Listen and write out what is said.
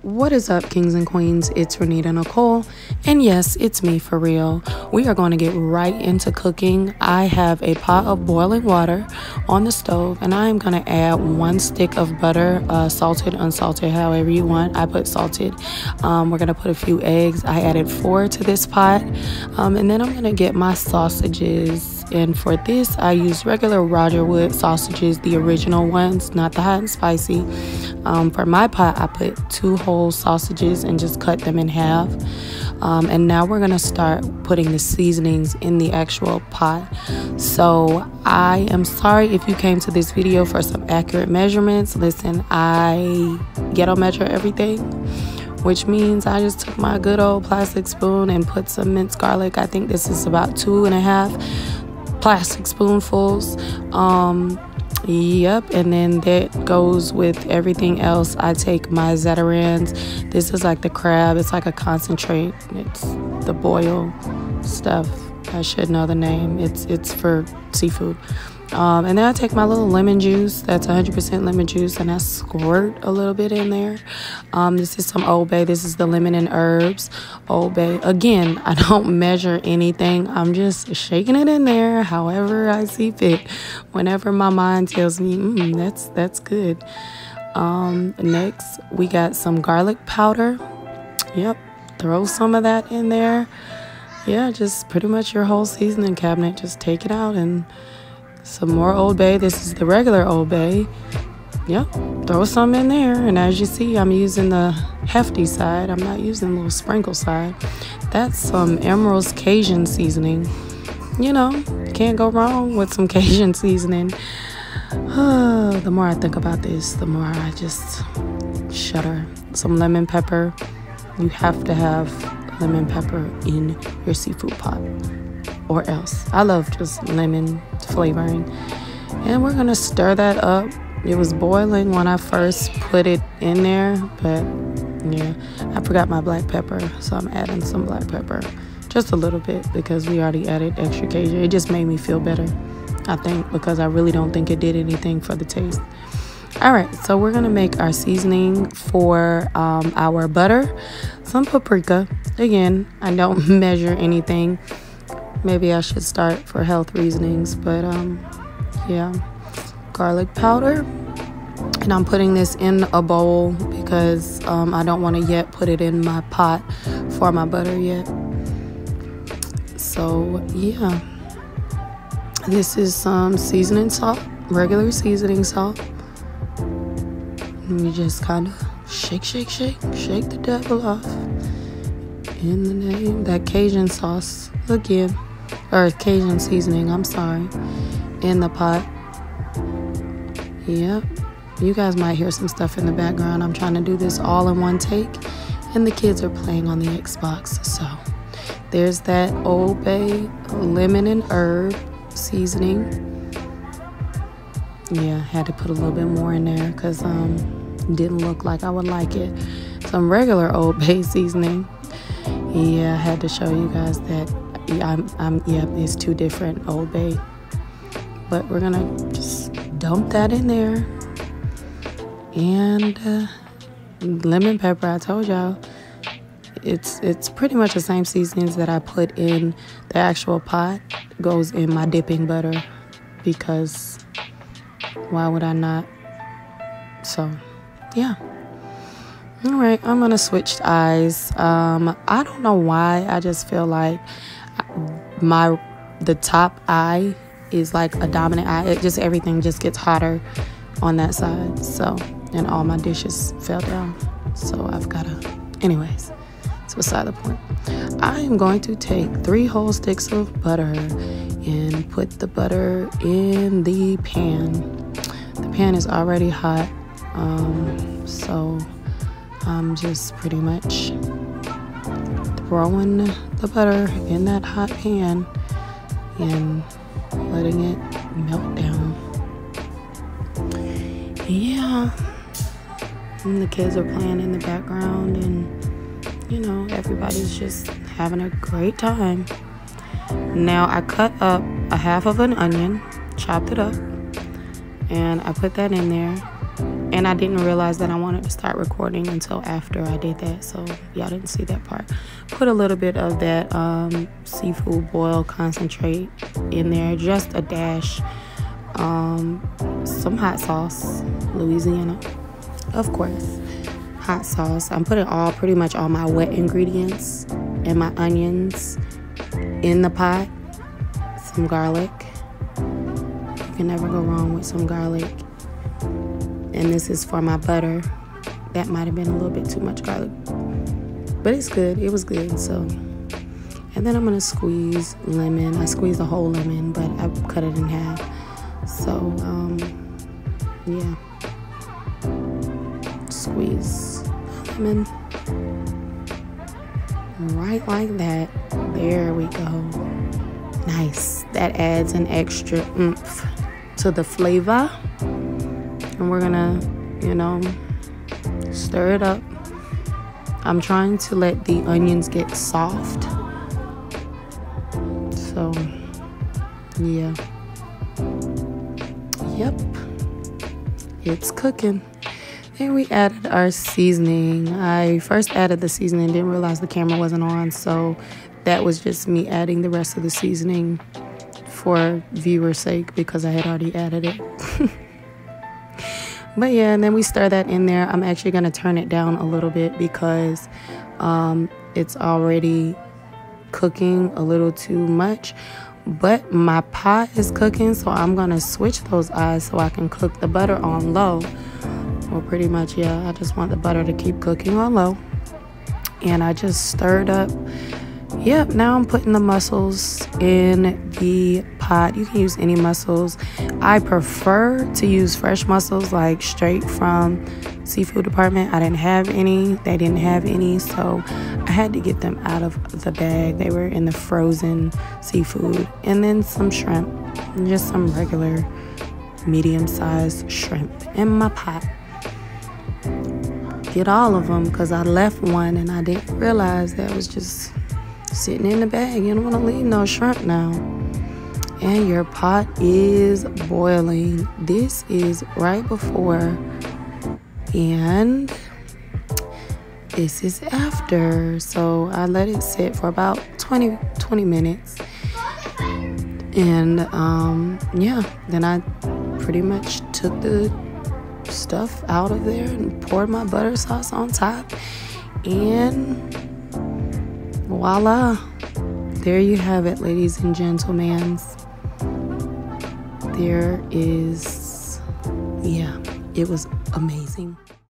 What is up, kings and queens? It's Renita Nicole, and yes, it's me for real. We are going to get right into cooking. I have a pot of boiling water on the stove, and I am going to add 1 stick of butter, salted, unsalted, however you want. I put salted. We're going to put a few eggs. I added 4 to this pot, and then I'm going to get my sausages. And for this, I use regular Roger Wood sausages, the original ones, not the hot and spicy. For my pot, I put 2 whole sausages and just cut them in half. And now we're gonna start putting the seasonings in the actual pot. So I am sorry if you came to this video for some accurate measurements. Listen, I ghetto measure everything, which means I just took my good old plastic spoon and put some minced garlic. I think this is about 2.5 plastic spoonfuls. Yep, and then that goes with everything else. I take my Zatarain's. This is like the crab. It's like a concentrate. It's the boil stuff. I should know the name. It's for seafood. And then I take my little lemon juice. That's 100% lemon juice, and I squirt a little bit in there. This is some Old Bay. This is the lemon and herbs Old Bay. Again, I don't measure anything. I'm just shaking it in there however I see fit. Whenever my mind tells me, that's good. Next, we got some garlic powder. Yep, throw some of that in there. Yeah, just pretty much your whole seasoning cabinet. Just take it out and some more Old Bay. This is the regular Old Bay. Yep, throw some in there. And as you see, I'm using the hefty side. I'm not using the little sprinkle side. That's some Emeril's Cajun seasoning. You know, can't go wrong with some Cajun seasoning. The more I think about this, the more I just shudder. Some lemon pepper. You have to have lemon pepper in your seafood pot, or else. I love just lemon flavoring. And we're gonna stir that up. It was boiling when I first put it in there, but yeah, I forgot my black pepper, so I'm adding some black pepper, just a little bit, because we already added extra Cajun. It just made me feel better, I think, because I really don't think it did anything for the taste. All right, so we're gonna make our seasoning for our butter. Some paprika. Again, I don't measure anything. Maybe I should start for health reasonings, but yeah. Garlic powder. And I'm putting this in a bowl because I don't want to yet put it in my pot for my butter yet. So yeah. This is some seasoning salt, regular seasoning salt. And we just kind of shake the devil off. In the name, that Cajun sauce again, or Cajun seasoning, I'm sorry, in the pot. Yep, you guys might hear some stuff in the background. I'm trying to do this all in one take, and the kids are playing on the Xbox. So there's that Old Bay lemon and herb seasoning. Yeah, had to put a little bit more in there because didn't look like I would like it. Some regular Old Bay seasoning. Yeah, I had to show you guys that. Yeah, it's 2 different Old Bay. But we're gonna just dump that in there. And lemon pepper, I told y'all. It's pretty much the same seasonings that I put in the actual pot. Goes in my dipping butter, because why would I not? So, yeah. All right, I'm gonna switch eyes. I don't know why. I just feel like the top eye is like a dominant eye. Everything just gets hotter on that side. So, and all my dishes fell down. So I've gotta, anyways, it's beside the point. I am going to take 3 whole sticks of butter and put the butter in the pan. The pan is already hot, so I'm just pretty much throwing the butter in that hot pan and letting it melt down. Yeah. And the kids are playing in the background, and you know, everybody's just having a great time. Now I cut up a half of an onion, chopped it up, and I put that in there. And I didn't realize that I wanted to start recording until after I did that, so y'all didn't see that part. Put a little bit of that seafood boil concentrate in there, just a dash. Some hot sauce, Louisiana, of course. Hot sauce. I'm putting pretty much all my wet ingredients and my onions in the pot. Some garlic. You can never go wrong with some garlic. And this is for my butter. That might have been a little bit too much garlic, but it's good. It was good. So, and then I'm gonna squeeze lemon. I squeezed the whole lemon, but I cut it in half. So, yeah. Squeeze lemon. Right like that. There we go. Nice. That adds an extra oomph to the flavor. And we're gonna, stir it up. I'm trying to let the onions get soft. So, yeah. Yep. It's cooking. Then we added our seasoning. I first added the seasoning, didn't realize the camera wasn't on, so that was just me adding the rest of the seasoning for viewer's sake because I had already added it. But yeah, and then we stir that in there. I'm actually going to turn it down a little bit because it's already cooking a little too much. But my pot is cooking, so I'm going to switch those eyes so I can cook the butter on low. Well, pretty much, yeah, I just want the butter to keep cooking on low. And I just stirred up. Yep, now I'm putting the mussels in the pot. You can use any mussels. I prefer to use fresh mussels, like straight from seafood department. I didn't have any. They didn't have any, so I had to get them out of the bag. They were in the frozen seafood. And then some shrimp, just some regular medium-sized shrimp in my pot. Get all of them because I left one and I didn't realize that was just sitting in the bag. You don't want to leave no shrimp now. And your pot is boiling. This is right before and this is after. So I let it sit for about 20 minutes. And yeah, then I pretty much took the stuff out of there and poured my butter sauce on top. And voila, there you have it, ladies and gentlemen. There is, yeah, it was amazing.